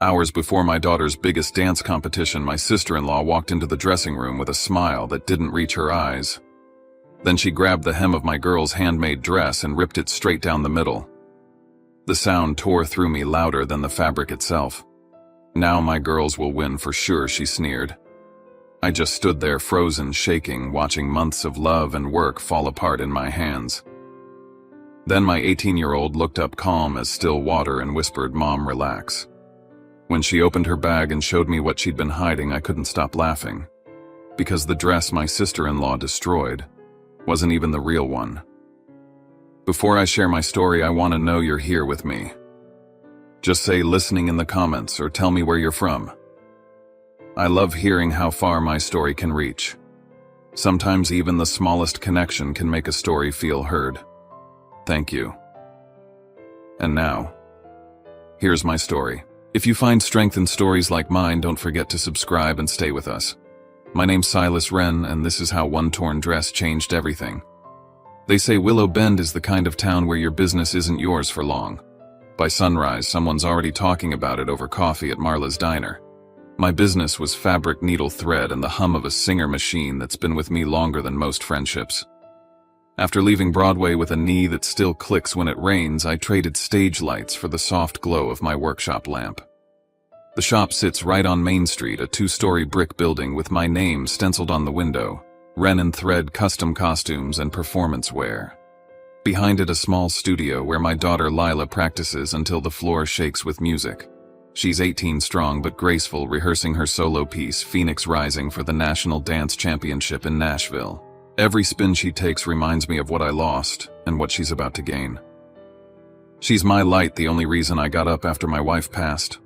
Hours before my daughter's biggest dance competition, my sister-in-law walked into the dressing room with a smile that didn't reach her eyes. Then she grabbed the hem of my girl's handmade dress and ripped it straight down the middle. The sound tore through me louder than the fabric itself. "Now my girls will win for sure," she sneered. I just stood there frozen, shaking, watching months of love and work fall apart in my hands. Then my 18-year-old looked up calm as still water and whispered, "Mom, relax." When she opened her bag and showed me what she'd been hiding, I couldn't stop laughing. Because the dress my sister-in-law destroyed wasn't even the real one. Before I share my story, I want to know you're here with me. Just say "listening" in the comments or tell me where you're from. I love hearing how far my story can reach. Sometimes even the smallest connection can make a story feel heard. Thank you. And now, here's my story. If you find strength in stories like mine, don't forget to subscribe and stay with us. My name's Silas Wren, and this is how one torn dress changed everything. They say Willow Bend is the kind of town where your business isn't yours for long. By sunrise, someone's already talking about it over coffee at Marla's Diner. My business was fabric, needle, thread, and the hum of a Singer machine that's been with me longer than most friendships. After leaving Broadway with a knee that still clicks when it rains, I traded stage lights for the soft glow of my workshop lamp. The shop sits right on Main Street, a 2-story brick building with my name stenciled on the window, Wren & Thread Custom Costumes and Performance Wear. Behind it, a small studio where my daughter Lila practices until the floor shakes with music. She's 18 strong but graceful, rehearsing her solo piece, Phoenix Rising, for the National Dance Championship in Nashville. Every spin she takes reminds me of what I lost and what she's about to gain. She's my light, the only reason I got up after my wife passed.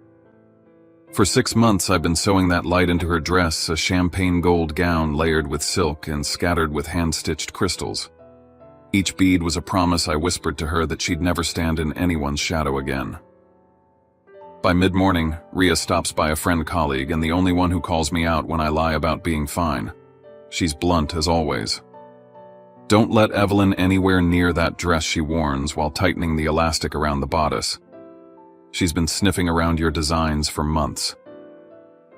For 6 months, I've been sewing that light into her dress, a champagne gold gown layered with silk and scattered with hand-stitched crystals. Each bead was a promise I whispered to her that she'd never stand in anyone's shadow again. By mid-morning, Rhea stops by a friend colleague and the only one who calls me out when I lie about being fine. She's blunt as always. "Don't let Evelyn anywhere near that dress," she warns while tightening the elastic around the bodice. "She's been sniffing around your designs for months."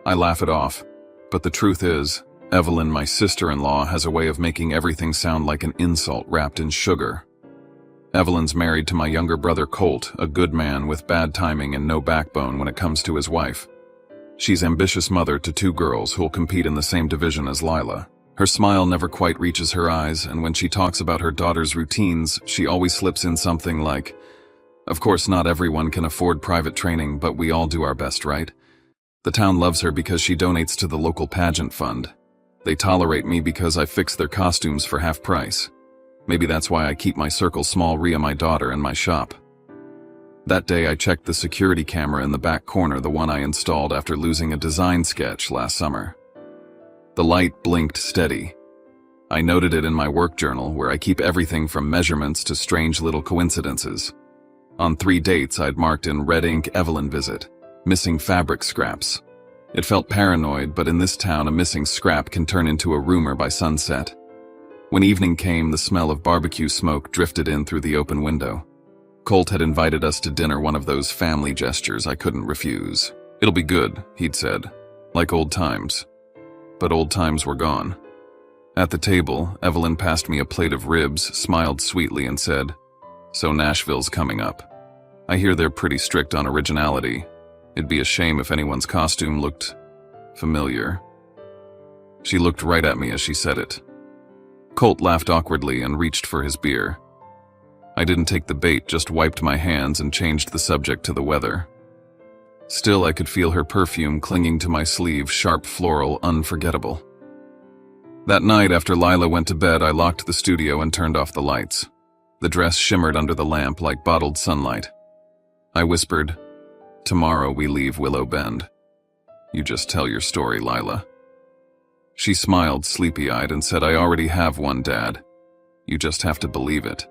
I laugh it off, but the truth is, Evelyn, my sister-in-law, has a way of making everything sound like an insult wrapped in sugar. Evelyn's married to my younger brother Colt, a good man with bad timing and no backbone when it comes to his wife. She's ambitious mother to 2 girls who'll compete in the same division as Lila. Her smile never quite reaches her eyes, and when she talks about her daughter's routines, she always slips in something like, "Of course not everyone can afford private training, but we all do our best, right? The town loves her because she donates to the local pageant fund. They tolerate me because I fix their costumes for half price. Maybe that's why I keep my circle small, Rhea, my daughter, and my shop." That day I checked the security camera in the back corner, the one I installed after losing a design sketch last summer. The light blinked steady. I noted it in my work journal, where I keep everything from measurements to strange little coincidences. On 3 dates I'd marked in red ink "Evelyn visit," missing fabric scraps. It felt paranoid, but in this town a missing scrap can turn into a rumor by sunset. When evening came, the smell of barbecue smoke drifted in through the open window. Colt had invited us to dinner, one of those family gestures I couldn't refuse. "It'll be good," he'd said, "like old times." But old times were gone. At the table, Evelyn passed me a plate of ribs, smiled sweetly, and said, "So Nashville's coming up. I hear they're pretty strict on originality. It'd be a shame if anyone's costume looked familiar." She looked right at me as she said it. Colt laughed awkwardly and reached for his beer. I didn't take the bait, just wiped my hands and changed the subject to the weather. Still, I could feel her perfume clinging to my sleeve, sharp, floral, unforgettable. That night, after Lila went to bed, I locked the studio and turned off the lights. The dress shimmered under the lamp like bottled sunlight. I whispered, "Tomorrow we leave Willow Bend. You just tell your story, Lila." She smiled, sleepy-eyed, and said, "I already have one, Dad. You just have to believe it."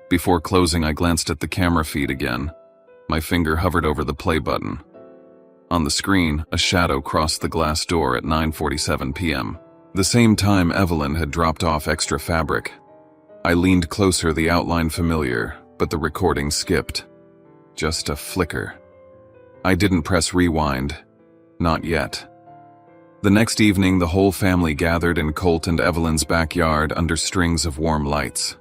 Before closing, I glanced at the camera feed again. My finger hovered over the play button. On the screen, a shadow crossed the glass door at 9:47 p.m. The same time Evelyn had dropped off extra fabric. I leaned closer, the outline familiar, but the recording skipped. Just a flicker. I didn't press rewind. Not yet. The next evening, the whole family gathered in Colt and Evelyn's backyard under strings of warm lights.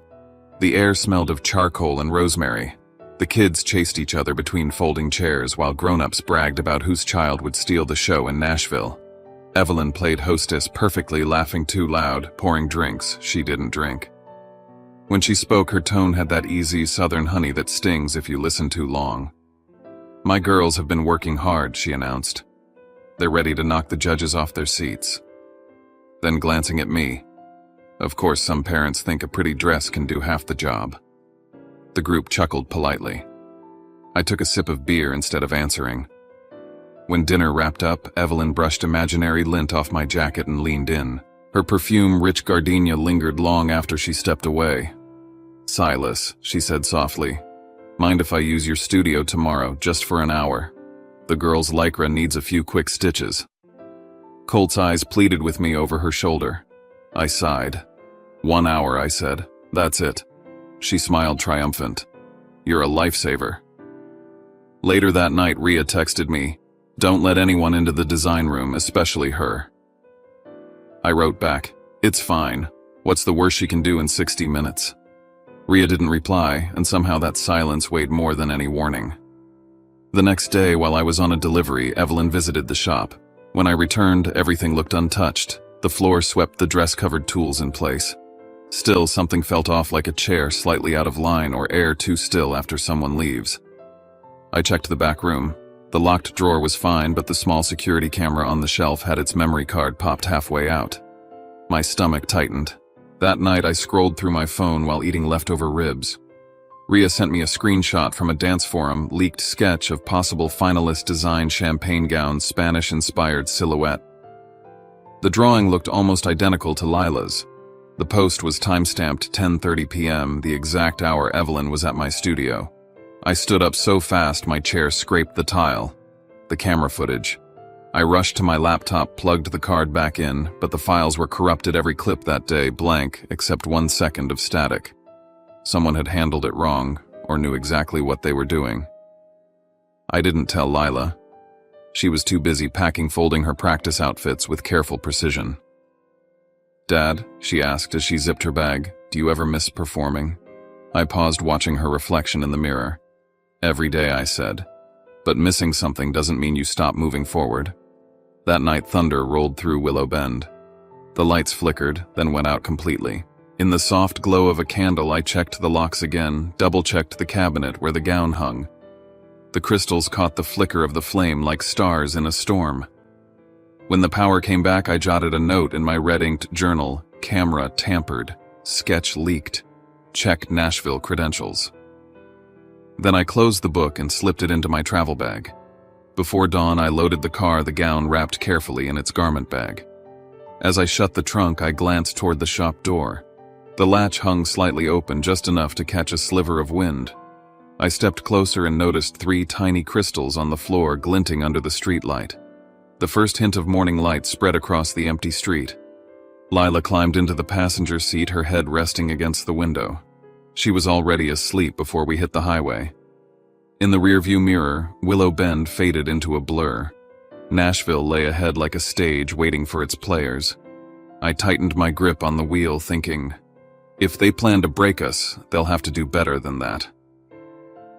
The air smelled of charcoal and rosemary. The kids chased each other between folding chairs while grown-ups bragged about whose child would steal the show in Nashville. Evelyn played hostess perfectly, laughing too loud, pouring drinks she didn't drink. When she spoke, her tone had that easy southern honey that stings if you listen too long. "My girls have been working hard," she announced. "They're ready to knock the judges off their seats." Then glancing at me, "Of course some parents think a pretty dress can do half the job." The group chuckled politely. I took a sip of beer instead of answering. When dinner wrapped up, Evelyn brushed imaginary lint off my jacket and leaned in. Her perfume-rich gardenia lingered long after she stepped away. "Silas," she said softly, "mind if I use your studio tomorrow, just for an hour? The girl's lycra needs a few quick stitches." Colt's eyes pleaded with me over her shoulder. I sighed. "1 hour," I said. "That's it." She smiled triumphant. "You're a lifesaver." Later that night, Rhea texted me, "Don't let anyone into the design room, especially her." I wrote back, "It's fine. What's the worst she can do in 60 minutes? Rhea didn't reply, and somehow that silence weighed more than any warning. The next day, while I was on a delivery, Evelyn visited the shop. When I returned, everything looked untouched. The floor swept, the dress-covered tools in place. Still, something felt off, like a chair slightly out of line or air too still after someone leaves. I checked the back room. The locked drawer was fine, but the small security camera on the shelf had its memory card popped halfway out. My stomach tightened. That night, I scrolled through my phone while eating leftover ribs. Rhea sent me a screenshot from a dance forum, leaked sketch of possible finalist design champagne gown, Spanish-inspired silhouette. The drawing looked almost identical to Lila's. The post was time-stamped 10:30 p.m., the exact hour Evelyn was at my studio. I stood up so fast my chair scraped the tile. The camera footage. I rushed to my laptop, plugged the card back in, but the files were corrupted, every clip that day blank except 1 second of static. Someone had handled it wrong, or knew exactly what they were doing. I didn't tell Lila. She was too busy packing, folding her practice outfits with careful precision. "Dad," she asked as she zipped her bag, "do you ever miss performing?" I paused, watching her reflection in the mirror. "Every day," I said. "But missing something doesn't mean you stop moving forward." That night, thunder rolled through Willow Bend. The lights flickered, then went out completely. In the soft glow of a candle, I checked the locks again, double-checked the cabinet where the gown hung. The crystals caught the flicker of the flame like stars in a storm. When the power came back, I jotted a note in my red-inked journal: "Camera tampered. Sketch leaked. Check Nashville credentials." Then I closed the book and slipped it into my travel bag. Before dawn, I loaded the car, the gown wrapped carefully in its garment bag. As I shut the trunk, I glanced toward the shop door. The latch hung slightly open, just enough to catch a sliver of wind. I stepped closer and noticed 3 tiny crystals on the floor, glinting under the streetlight. The first hint of morning light spread across the empty street. Lila climbed into the passenger seat, her head resting against the window. She was already asleep before we hit the highway. In the rearview mirror, Willow Bend faded into a blur. Nashville lay ahead like a stage waiting for its players. I tightened my grip on the wheel, thinking, if they plan to break us, they'll have to do better than that.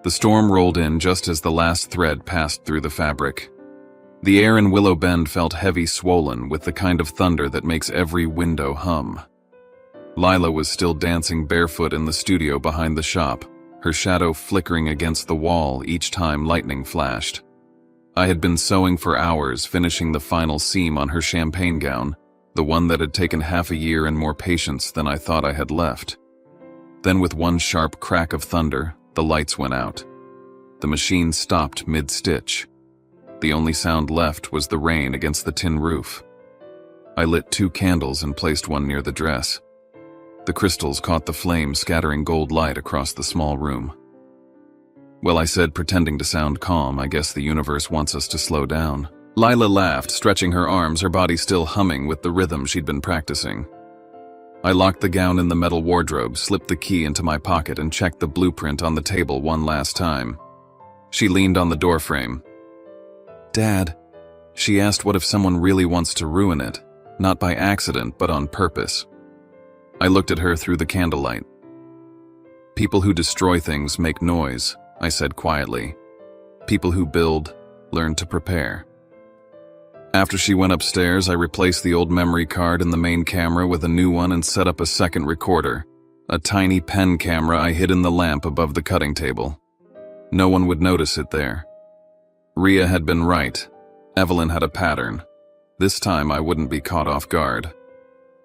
The storm rolled in just as the last thread passed through the fabric. The air in Willow Bend felt heavy, swollen, with the kind of thunder that makes every window hum. Lila was still dancing barefoot in the studio behind the shop, her shadow flickering against the wall each time lightning flashed. I had been sewing for hours, finishing the final seam on her champagne gown, the one that had taken half a year and more patience than I thought I had left. Then with one sharp crack of thunder, the lights went out. The machine stopped mid-stitch. The only sound left was the rain against the tin roof. I lit 2 candles and placed one near the dress. The crystals caught the flame, scattering gold light across the small room. "Well," I said, pretending to sound calm, "I guess the universe wants us to slow down." Lila laughed, stretching her arms, her body still humming with the rhythm she'd been practicing. I locked the gown in the metal wardrobe, slipped the key into my pocket, and checked the blueprint on the table one last time. She leaned on the doorframe. Dad, she asked what if someone really wants to ruin it, not by accident but on purpose. I looked at her through the candlelight. People who destroy things make noise, I said quietly. People who build learn to prepare. After she went upstairs, I replaced the old memory card in the main camera with a new one and set up a second recorder, a tiny pen camera I hid in the lamp above the cutting table. No one would notice it there. Rhea had been right. Evelyn had a pattern. This time I wouldn't be caught off guard.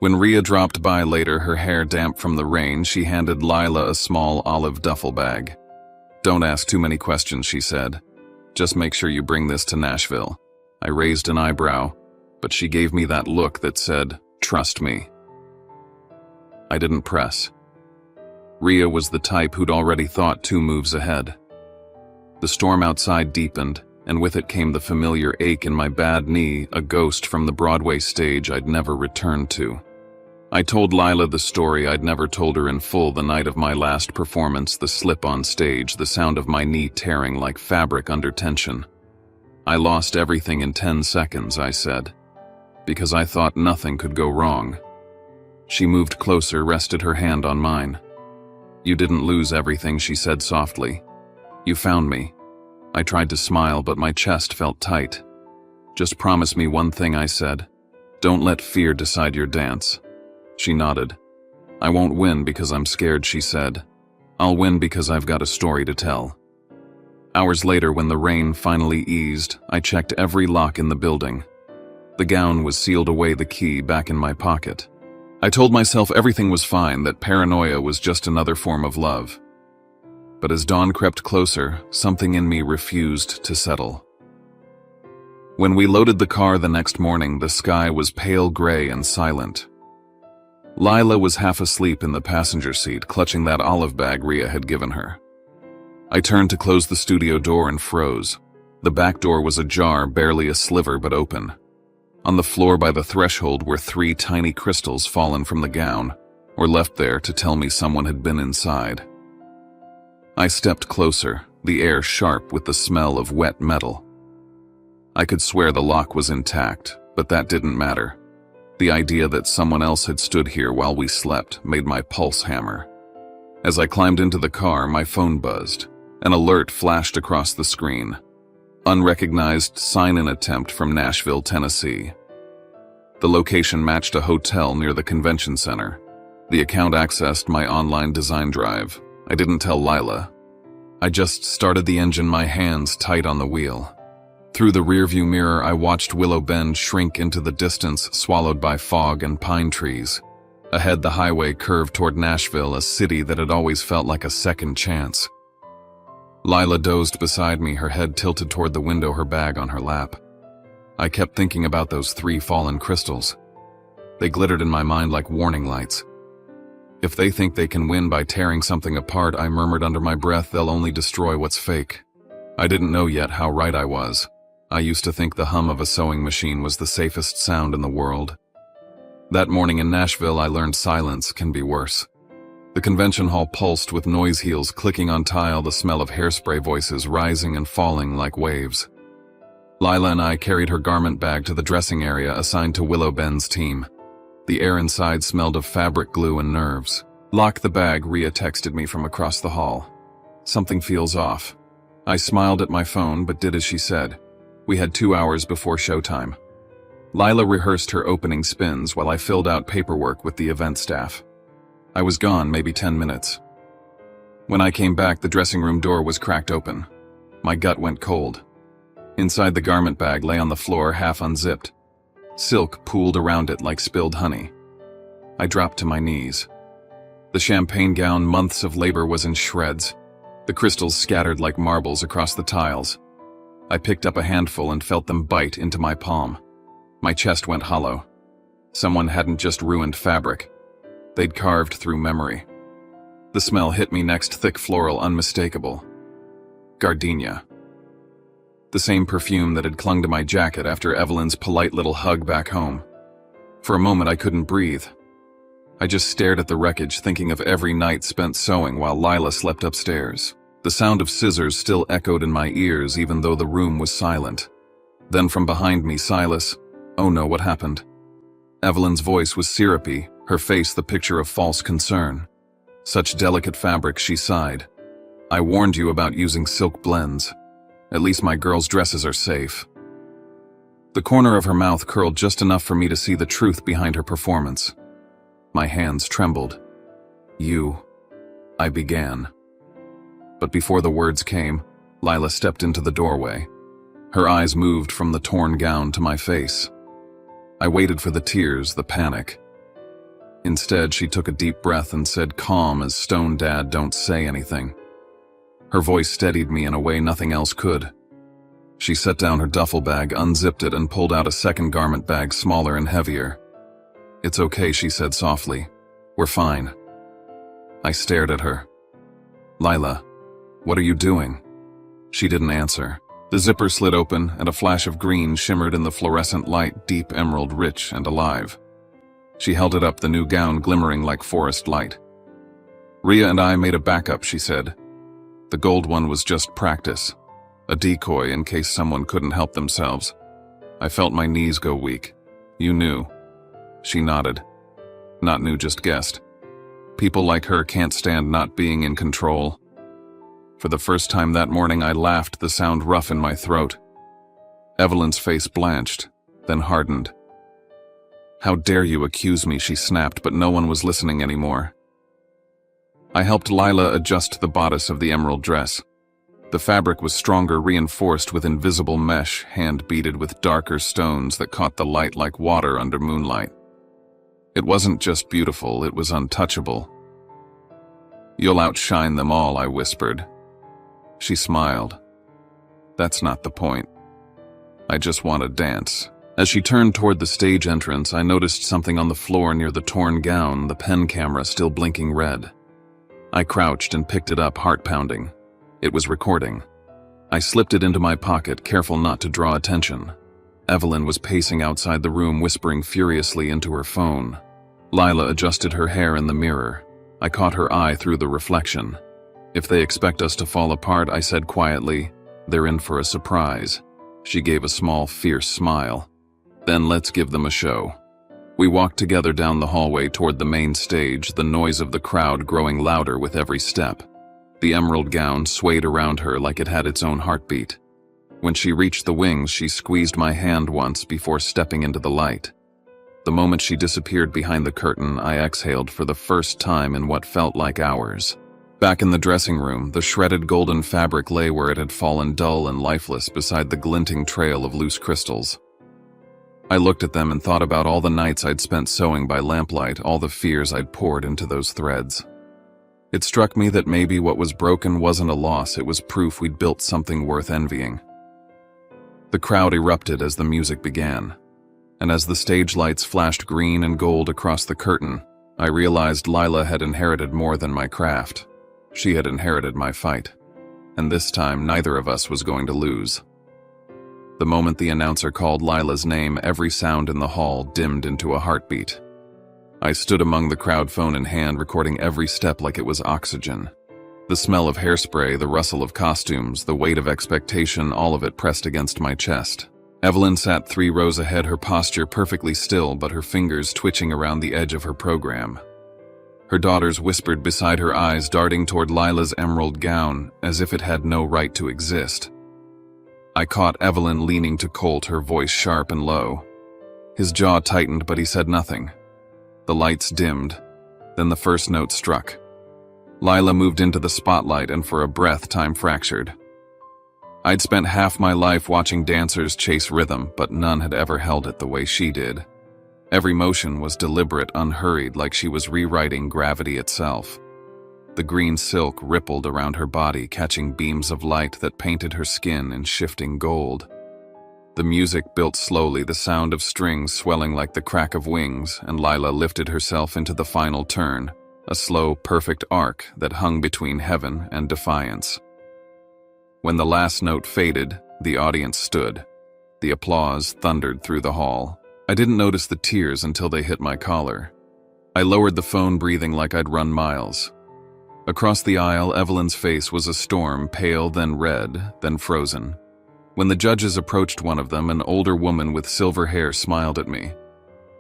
When Rhea dropped by later, her hair damp from the rain, she handed Lila a small olive duffel bag. "Don't ask too many questions," she said. "Just make sure you bring this to Nashville." I raised an eyebrow, but she gave me that look that said, "Trust me." I didn't press. Rhea was the type who'd already thought 2 moves ahead. The storm outside deepened, and with it came the familiar ache in my bad knee, a ghost from the Broadway stage I'd never returned to. I told Lila the story I'd never told her in full the night of my last performance, the slip on stage, the sound of my knee tearing like fabric under tension. "I lost everything in 10 seconds, I said, because I thought nothing could go wrong. She moved closer, rested her hand on mine. "You didn't lose everything," she said softly. "You found me." I tried to smile, but my chest felt tight. "Just promise me one thing," I said. "Don't let fear decide your dance." She nodded. "I won't win because I'm scared," she said. "I'll win because I've got a story to tell." Hours later, when the rain finally eased, I checked every lock in the building. The gown was sealed away, the key back in my pocket. I told myself everything was fine, that paranoia was just another form of love. But as dawn crept closer, something in me refused to settle. When we loaded the car the next morning, the sky was pale gray and silent. Lila was half asleep in the passenger seat, clutching that olive bag Rhea had given her. I turned to close the studio door and froze. The back door was ajar, barely a sliver, but open. On the floor by the threshold were 3 tiny crystals fallen from the gown, or left there to tell me someone had been inside. I stepped closer, the air sharp with the smell of wet metal. I could swear the lock was intact, but that didn't matter. The idea that someone else had stood here while we slept made my pulse hammer. As I climbed into the car, my phone buzzed. An alert flashed across the screen. Unrecognized sign-in attempt from Nashville, Tennessee. The location matched a hotel near the convention center. The account accessed my online design drive. I didn't tell Lila. I just started the engine, my hands tight on the wheel. Through the rearview mirror, I watched Willow Bend shrink into the distance, swallowed by fog and pine trees. Ahead, the highway curved toward Nashville, a city that had always felt like a second chance. Lila dozed beside me, her head tilted toward the window, her bag on her lap. I kept thinking about those 3 fallen crystals. They glittered in my mind like warning lights. If they think they can win by tearing something apart, I murmured under my breath, they'll only destroy what's fake. I didn't know yet how right I was. I used to think the hum of a sewing machine was the safest sound in the world. That morning in Nashville, I learned silence can be worse. The convention hall pulsed with noise heels clicking on tile, the smell of hairspray, voices rising and falling like waves. Lila and I carried her garment bag to the dressing area assigned to Willow Bend's team. The air inside smelled of fabric glue and nerves. "Lock the bag," Rhea texted me from across the hall. "Something feels off." I smiled at my phone, but did as she said. We had 2 hours before showtime. Lila rehearsed her opening spins while I filled out paperwork with the event staff. I was gone maybe 10 minutes. When I came back, the dressing room door was cracked open. My gut went cold. Inside, the garment bag lay on the floor, half unzipped. Silk pooled around it like spilled honey. I dropped to my knees. The champagne gown, months of labor, was in shreds. The crystals scattered like marbles across the tiles. I picked up a handful and felt them bite into my palm. My chest went hollow. Someone hadn't just ruined fabric. They'd carved through memory. The smell hit me next, thick, floral, unmistakable. Gardenia. The same perfume that had clung to my jacket after Evelyn's polite little hug back home. For a moment, I couldn't breathe. I just stared at the wreckage, thinking of every night spent sewing while Lila slept upstairs. The sound of scissors still echoed in my ears even though the room was silent. Then from behind me, Silas. Oh no, what happened? Evelyn's voice was syrupy, her face the picture of false concern. Such delicate fabric, she sighed. I warned you about using silk blends. At least my girls' dresses are safe. The corner of her mouth curled just enough for me to see the truth behind her performance. My hands trembled. I began. But before the words came, Lila stepped into the doorway. Her eyes moved from the torn gown to my face. I waited for the tears, the panic. Instead, she took a deep breath and said, calm as stone, Dad, don't say anything. Her voice steadied me in a way nothing else could. She set down her duffel bag, unzipped it, and pulled out a second garment bag, smaller and heavier. It's okay, she said softly. We're fine. I stared at her. Lila, what are you doing? She didn't answer. The zipper slid open, and a flash of green shimmered in the fluorescent light, deep emerald, rich and alive. She held it up, the new gown glimmering like forest light. Rhea and I made a backup, she said. The gold one was just practice, a decoy in case someone couldn't help themselves. I felt my knees go weak. You knew. She nodded. Not knew, just guessed. People like her can't stand not being in control. For the first time that morning, I laughed, the sound rough in my throat. Evelyn's face blanched, then hardened. How dare you accuse me, she snapped, but no one was listening anymore. I helped Lila adjust the bodice of the emerald dress. The fabric was stronger, reinforced with invisible mesh, hand-beaded with darker stones that caught the light like water under moonlight. It wasn't just beautiful, it was untouchable. You'll outshine them all, I whispered. She smiled. That's not the point. I just want to dance. As she turned toward the stage entrance, I noticed something on the floor near the torn gown, the pen camera still blinking red. I crouched and picked it up, heart pounding. It was recording. I slipped it into my pocket, careful not to draw attention. Evelyn was pacing outside the room, whispering furiously into her phone. Lila adjusted her hair in the mirror. I caught her eye through the reflection. If they expect us to fall apart, I said quietly, they're in for a surprise. She gave a small, fierce smile. Then let's give them a show. We walked together down the hallway toward the main stage, the noise of the crowd growing louder with every step. The emerald gown swayed around her like it had its own heartbeat. When she reached the wings, she squeezed my hand once before stepping into the light. The moment she disappeared behind the curtain, I exhaled for the first time in what felt like hours. Back in the dressing room, the shredded golden fabric lay where it had fallen, dull and lifeless beside the glinting trail of loose crystals. I looked at them and thought about all the nights I'd spent sewing by lamplight, all the fears I'd poured into those threads. It struck me that maybe what was broken wasn't a loss, it was proof we'd built something worth envying. The crowd erupted as the music began, and as the stage lights flashed green and gold across the curtain, I realized Lila had inherited more than my craft. She had inherited my fight, and this time neither of us was going to lose. The moment the announcer called Lila's name, every sound in the hall dimmed into a heartbeat. I stood among the crowd, phone in hand, recording every step like it was oxygen. The smell of hairspray, the rustle of costumes, the weight of expectation, all of it pressed against my chest. Evelyn sat 3 rows ahead, her posture perfectly still, but her fingers twitching around the edge of her program. Her daughters whispered beside her, eyes darting toward Lila's emerald gown, as if it had no right to exist. I caught Evelyn leaning to Colt, her voice sharp and low. His jaw tightened, but he said nothing. The lights dimmed. Then the first note struck. Lila moved into the spotlight, and for a breath, time fractured. I'd spent half my life watching dancers chase rhythm, but none had ever held it the way she did. Every motion was deliberate, unhurried, like she was rewriting gravity itself. The green silk rippled around her body, catching beams of light that painted her skin in shifting gold. The music built slowly, the sound of strings swelling like the crack of wings, and Lila lifted herself into the final turn, a slow, perfect arc that hung between heaven and defiance. When the last note faded, the audience stood. The applause thundered through the hall. I didn't notice the tears until they hit my collar. I lowered the phone, breathing like I'd run miles. Across the aisle, Evelyn's face was a storm, pale, then red, then frozen. When the judges approached one of them, an older woman with silver hair smiled at me.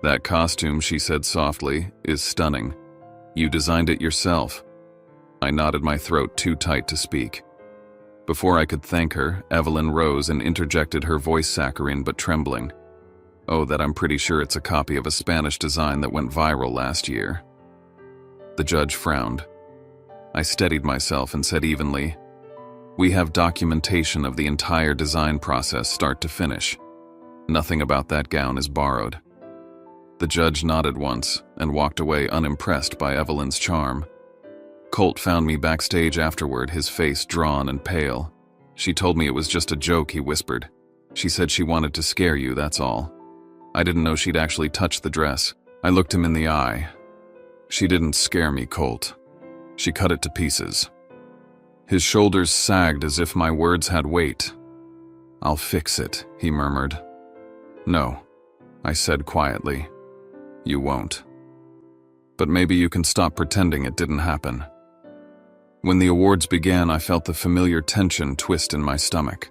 "That costume," she said softly, "is stunning. You designed it yourself." I knotted my throat too tight to speak. Before I could thank her, Evelyn rose and interjected, her voice saccharine but trembling. "Oh, that I'm pretty sure it's a copy of a Spanish design that went viral last year." The judge frowned. I steadied myself and said evenly, "We have documentation of the entire design process start to finish. Nothing about that gown is borrowed." The judge nodded once and walked away, unimpressed by Evelyn's charm. Colt found me backstage afterward, his face drawn and pale. "She told me it was just a joke," he whispered. "She said she wanted to scare you, that's all." I didn't know she'd actually touched the dress. I looked him in the eye. "She didn't scare me, Colt. She cut it to pieces." His shoulders sagged as if my words had weight. "I'll fix it," he murmured. "No," I said quietly. "You won't. But maybe you can stop pretending it didn't happen." When the awards began, I felt the familiar tension twist in my stomach.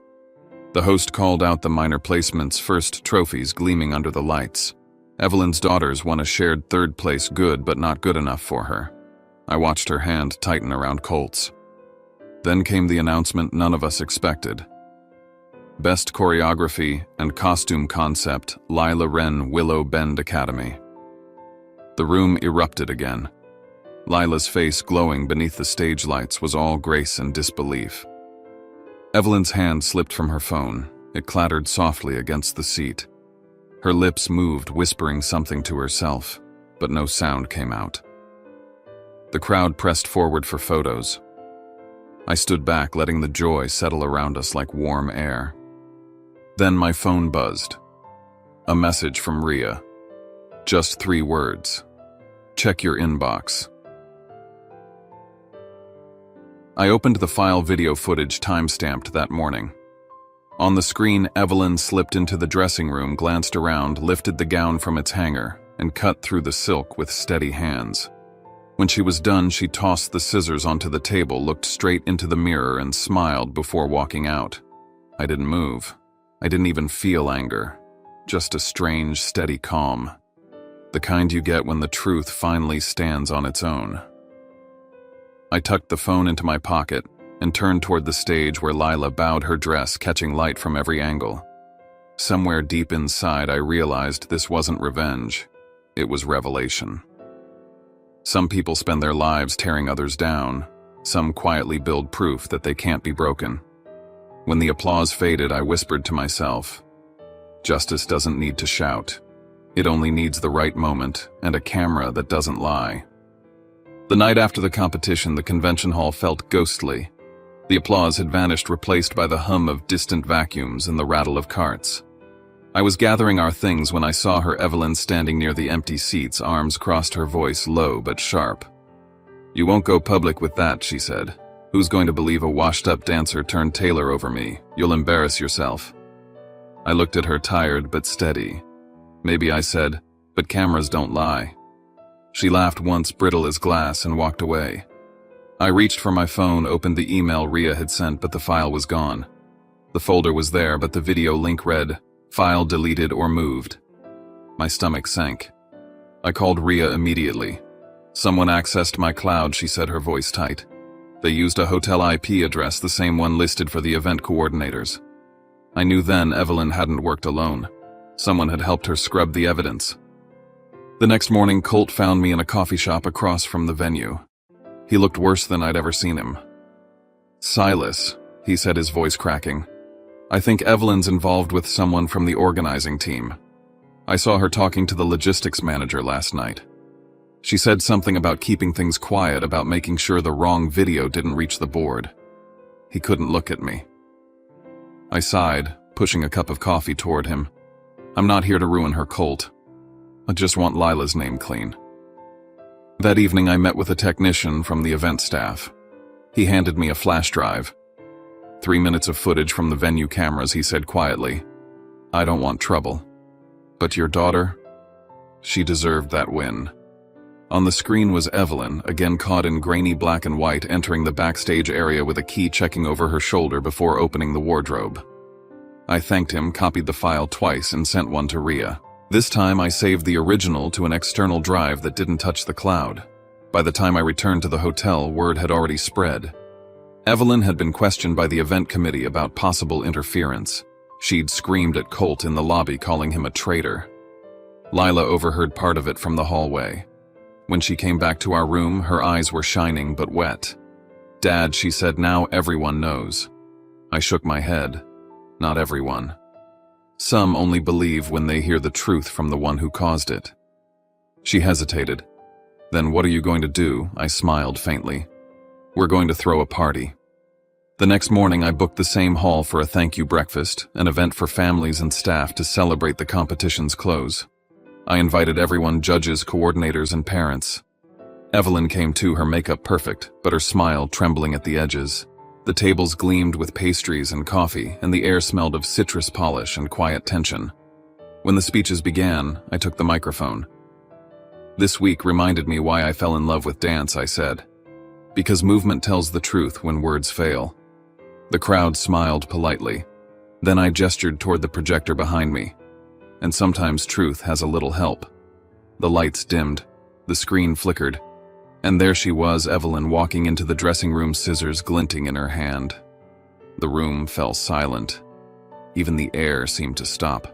The host called out the minor placements' first trophies gleaming under the lights. Evelyn's daughters won a shared third place, good but not good enough for her. I watched her hand tighten around Colt's. Then came the announcement none of us expected. Best Choreography and Costume Concept, Lila Wren, Willow Bend Academy. The room erupted again. Lila's face, glowing beneath the stage lights, was all grace and disbelief. Evelyn's hand slipped from her phone. It clattered softly against the seat. Her lips moved, whispering something to herself, but no sound came out. The crowd pressed forward for photos. I stood back, letting the joy settle around us like warm air. Then my phone buzzed. A message from Ria. Just 3 words. "Check your inbox." I opened the file, video footage time-stamped that morning. On the screen, Evelyn slipped into the dressing room, glanced around, lifted the gown from its hanger, and cut through the silk with steady hands. When she was done, she tossed the scissors onto the table, looked straight into the mirror, and smiled before walking out. I didn't move. I didn't even feel anger. Just a strange, steady calm. The kind you get when the truth finally stands on its own. I tucked the phone into my pocket and turned toward the stage where Lila bowed, her dress catching light from every angle. Somewhere deep inside, I realized this wasn't revenge. It was revelation. Some people spend their lives tearing others down. Some quietly build proof that they can't be broken. When the applause faded, I whispered to myself, "Justice doesn't need to shout. It only needs the right moment and a camera that doesn't lie." The night after the competition, the convention hall felt ghostly. The applause had vanished, replaced by the hum of distant vacuums and the rattle of carts. I was gathering our things when I saw her, Evelyn, standing near the empty seats, arms crossed, her voice low but sharp. "You won't go public with that," she said. "Who's going to believe a washed-up dancer turned tailor over me? You'll embarrass yourself." I looked at her, tired but steady. "Maybe," I said, "but cameras don't lie." She laughed once, brittle as glass, and walked away. I reached for my phone, opened the email Ria had sent, but the file was gone. The folder was there, but the video link read, "File deleted or moved." My stomach sank. I called Ria immediately. "Someone accessed my cloud," she said, her voice tight. "They used a hotel IP address, the same one listed for the event coordinators." I knew then Evelyn hadn't worked alone. Someone had helped her scrub the evidence. The next morning, Colt found me in a coffee shop across from the venue. He looked worse than I'd ever seen him. "Silas," he said, his voice cracking. "I think Evelyn's involved with someone from the organizing team. I saw her talking to the logistics manager last night. She said something about keeping things quiet, about making sure the wrong video didn't reach the board." He couldn't look at me. I sighed, pushing a cup of coffee toward him. "I'm not here to ruin her, Colt. I just want Lila's name clean." That evening, I met with a technician from the event staff. He handed me a flash drive. 3 minutes of footage from the venue cameras, he said quietly. "I don't want trouble. But your daughter? She deserved that win." On the screen was Evelyn, again caught in grainy black and white, entering the backstage area with a key, checking over her shoulder before opening the wardrobe. I thanked him, copied the file twice, and sent one to Ria. This time I saved the original to an external drive that didn't touch the cloud. By the time I returned to the hotel, word had already spread. Evelyn had been questioned by the event committee about possible interference. She'd screamed at Colt in the lobby, calling him a traitor. Lila overheard part of it from the hallway. When she came back to our room, her eyes were shining but wet. "Dad," she said, "now everyone knows." I shook my head. Not everyone. Some only believe when they hear the truth from the one who caused it. She hesitated. "Then what are you going to do?" I smiled faintly. "We're going to throw a party." The next morning I booked the same hall for a thank you breakfast, an event for families and staff to celebrate the competition's close. I invited everyone, judges, coordinators, and parents. Evelyn came too, her makeup perfect, but her smile trembling at the edges. The tables gleamed with pastries and coffee, and the air smelled of citrus polish and quiet tension. When the speeches began, I took the microphone. "This week reminded me why I fell in love with dance," I said. "Because movement tells the truth when words fail." The crowd smiled politely. Then I gestured toward the projector behind me. And sometimes truth has a little help. The lights dimmed, the screen flickered, and there she was, Evelyn, walking into the dressing room, scissors glinting in her hand. The room fell silent. Even the air seemed to stop.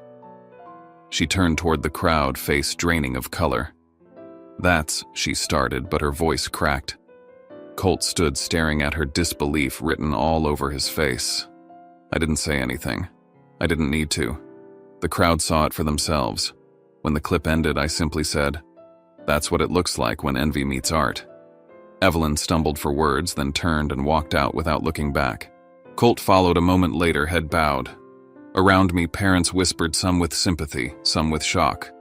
She turned toward the crowd, face draining of color. "That's," she started, but her voice cracked. Colt stood staring at her, disbelief written all over his face. I didn't say anything. I didn't need to. The crowd saw it for themselves. When the clip ended, I simply said, "That's what it looks like when envy meets art." Evelyn stumbled for words, then turned and walked out without looking back. Colt followed a moment later, head bowed. Around me, parents whispered, some with sympathy, some with shock.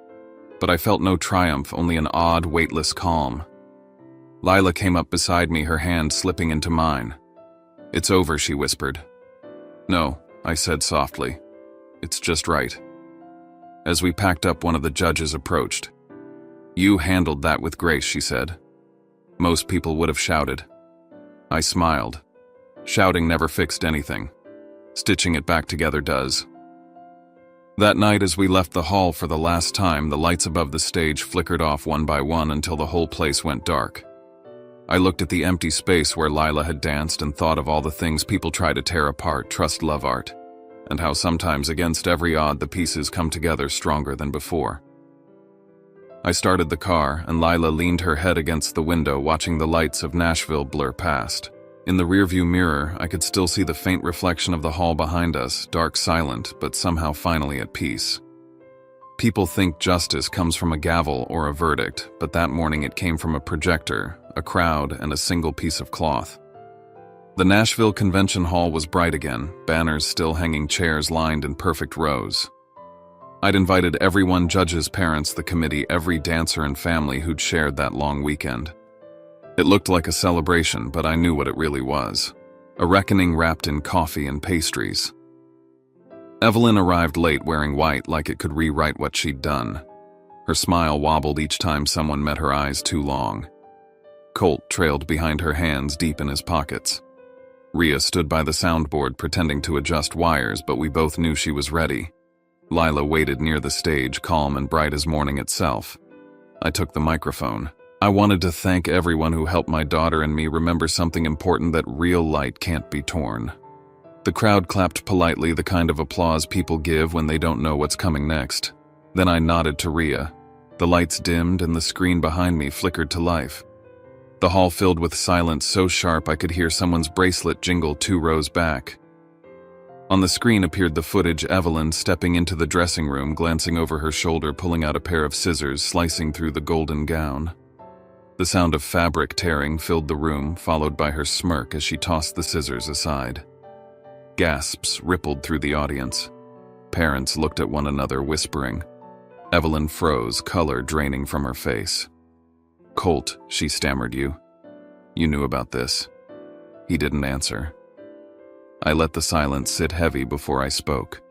But I felt no triumph, only an odd, weightless calm. Lila came up beside me, her hand slipping into mine. "It's over," she whispered. "No," I said softly. "It's just right." As we packed up, one of the judges approached. "You handled that with grace," she said. "Most people would have shouted." I smiled. Shouting never fixed anything. Stitching it back together does. That night, as we left the hall for the last time, the lights above the stage flickered off one by one until the whole place went dark. I looked at the empty space where Lila had danced and thought of all the things people try to tear apart, trust, love, art, and how sometimes against every odd the pieces come together stronger than before. I started the car, and Lila leaned her head against the window, watching the lights of Nashville blur past. In the rearview mirror, I could still see the faint reflection of the hall behind us, dark, silent, but somehow finally at peace. People think justice comes from a gavel or a verdict, but that morning it came from a projector, a crowd, and a single piece of cloth. The Nashville Convention Hall was bright again, banners still hanging, chairs lined in perfect rows. I'd invited everyone, judges, parents, the committee, every dancer and family who'd shared that long weekend. It looked like a celebration, but I knew what it really was. A reckoning wrapped in coffee and pastries. Evelyn arrived late, wearing white like it could rewrite what she'd done. Her smile wobbled each time someone met her eyes too long. Colt trailed behind her, hands deep in his pockets. Ria stood by the soundboard pretending to adjust wires, but we both knew she was ready. Lila waited near the stage, calm and bright as morning itself. I took the microphone. I wanted to thank everyone who helped my daughter and me remember something important, that real light can't be torn. The crowd clapped politely, the kind of applause people give when they don't know what's coming next. Then I nodded to Ria. The lights dimmed and the screen behind me flickered to life. The hall filled with silence so sharp I could hear someone's bracelet jingle 2 rows back. On the screen appeared the footage, Evelyn stepping into the dressing room, glancing over her shoulder, pulling out a pair of scissors, slicing through the golden gown. The sound of fabric tearing filled the room, followed by her smirk as she tossed the scissors aside. Gasps rippled through the audience. Parents looked at one another, whispering. Evelyn froze, color draining from her face. "Colt," she stammered, you knew about this." He didn't answer. I let the silence sit heavy before I spoke.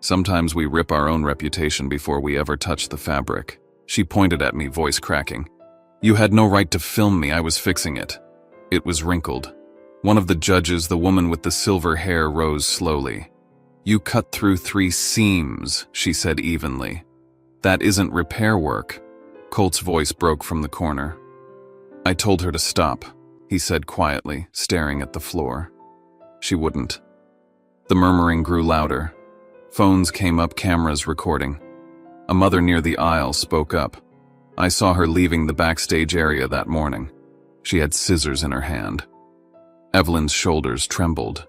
"Sometimes we rip our own reputation before we ever touch the fabric." She pointed at me, voice cracking. "You had no right to film me, I was fixing it." It was wrinkled. One of the judges, the woman with the silver hair, rose slowly. You cut through 3 seams, she said evenly. That isn't repair work. Colt's voice broke from the corner. I told her to stop, he said quietly, staring at the floor. She wouldn't. The murmuring grew louder. Phones came up, cameras recording. A mother near the aisle spoke up. I saw her leaving the backstage area that morning. She had scissors in her hand. Evelyn's shoulders trembled.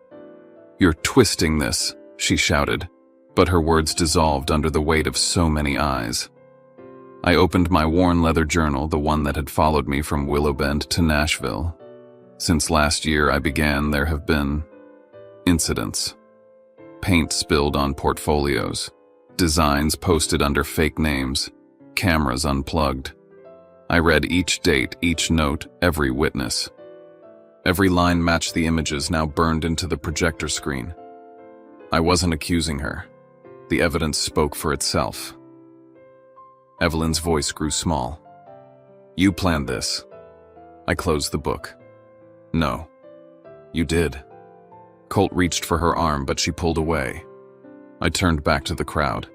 You're twisting this, she shouted, but her words dissolved under the weight of so many eyes. I opened my worn leather journal, the one that had followed me from Willowbend to Nashville. Since last year I began, there have been incidents. Paint spilled on portfolios, designs posted under fake names, cameras unplugged. I read each date, each note, every witness. Every line matched the images now burned into the projector screen. I wasn't accusing her. The evidence spoke for itself. Evelyn's voice grew small. You planned this. I closed the book. No. You did. Colt reached for her arm, but she pulled away. I turned back to the crowd.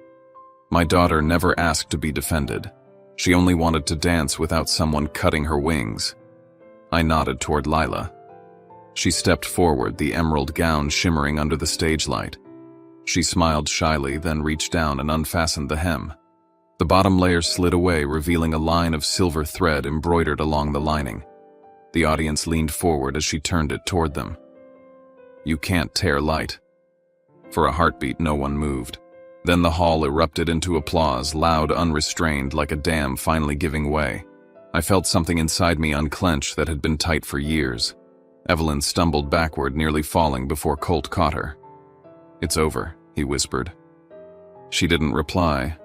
My daughter never asked to be defended. She only wanted to dance without someone cutting her wings. I nodded toward Lila. She stepped forward, the emerald gown shimmering under the stage light. She smiled shyly, then reached down and unfastened the hem. The bottom layer slid away, revealing a line of silver thread embroidered along the lining. The audience leaned forward as she turned it toward them. You can't tear light. For a heartbeat, no one moved. Then the hall erupted into applause, loud, unrestrained, like a dam finally giving way. I felt something inside me unclench that had been tight for years. Evelyn stumbled backward, nearly falling before Colt caught her. It's over, he whispered. She didn't reply.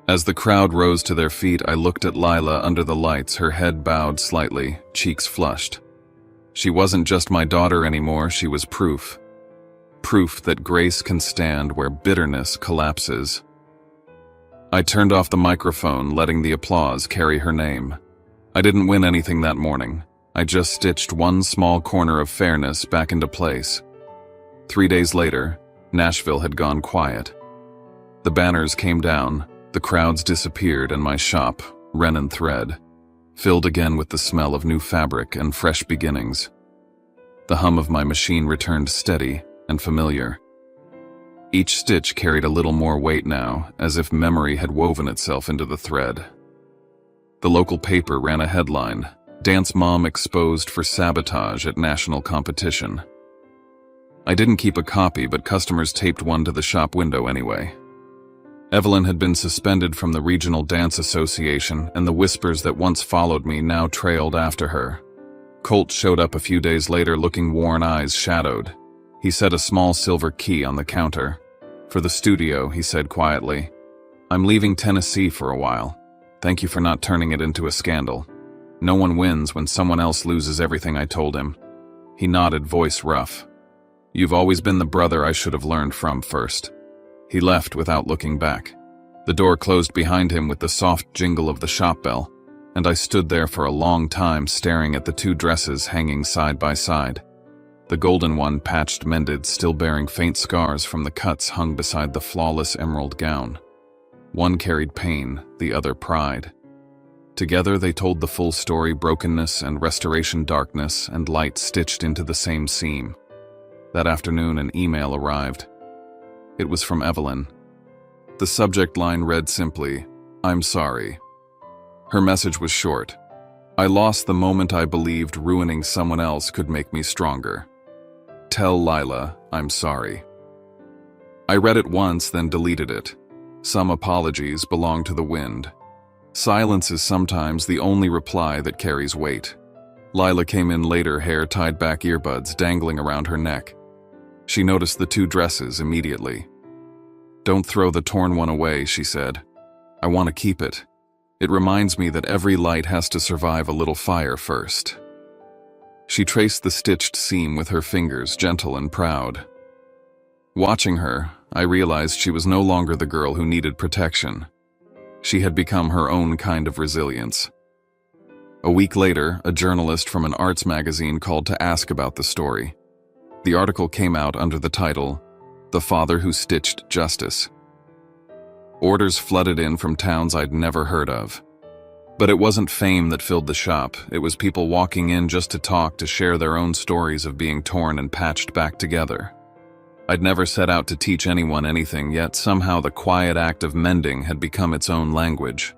As the crowd rose to their feet, I looked at Lila under the lights, her head bowed slightly, cheeks flushed. She wasn't just my daughter anymore, she was proof. Proof that grace can stand where bitterness collapses. I turned off the microphone, letting the applause carry her name. I didn't win anything that morning. I just stitched one small corner of fairness back into place. 3 days later, Nashville had gone quiet. The banners came down, the crowds disappeared, and my shop, Wren & Thread, filled again with the smell of new fabric and fresh beginnings. The hum of my machine returned steady and familiar. Each stitch carried a little more weight now, as if memory had woven itself into the thread. The local paper ran a headline, Dance Mom Exposed for Sabotage at National Competition. I didn't keep a copy, but customers taped one to the shop window anyway. Evelyn had been suspended from the Regional Dance Association, and the whispers that once followed me now trailed after her. Colt showed up a few days later, looking worn, eyes shadowed. He set a small silver key on the counter. For the studio, he said quietly, I'm leaving Tennessee for a while. Thank you for not turning it into a scandal. No one wins when someone else loses everything, I told him. He nodded, voice rough. You've always been the brother I should have learned from first. He left without looking back. The door closed behind him with the soft jingle of the shop bell, and I stood there for a long time staring at the 2 dresses hanging side by side. The golden one, patched, mended, still bearing faint scars from the cuts, hung beside the flawless emerald gown. One carried pain, the other pride. Together they told the full story, brokenness and restoration, darkness and light stitched into the same seam. That afternoon an email arrived. It was from Evelyn. The subject line read simply, I'm sorry. Her message was short. I lost the moment I believed ruining someone else could make me stronger. Tell Lila I'm sorry. I read it once, then deleted it. Some apologies belong to the wind. Silence is sometimes the only reply that carries weight. Lila came in later, hair tied back, earbuds dangling around her neck. She noticed the 2 dresses immediately. Don't throw the torn one away, she said. I want to keep it. It reminds me that every light has to survive a little fire first. She traced the stitched seam with her fingers, gentle and proud. Watching her, I realized she was no longer the girl who needed protection. She had become her own kind of resilience. A week later, a journalist from an arts magazine called to ask about the story. The article came out under the title, The father who stitched justice. Orders flooded in from towns I'd never heard of. But it wasn't fame that filled the shop. It was people walking in just to talk, to share their own stories of being torn and patched back together. I'd never set out to teach anyone anything, yet somehow the quiet act of mending had become its own language.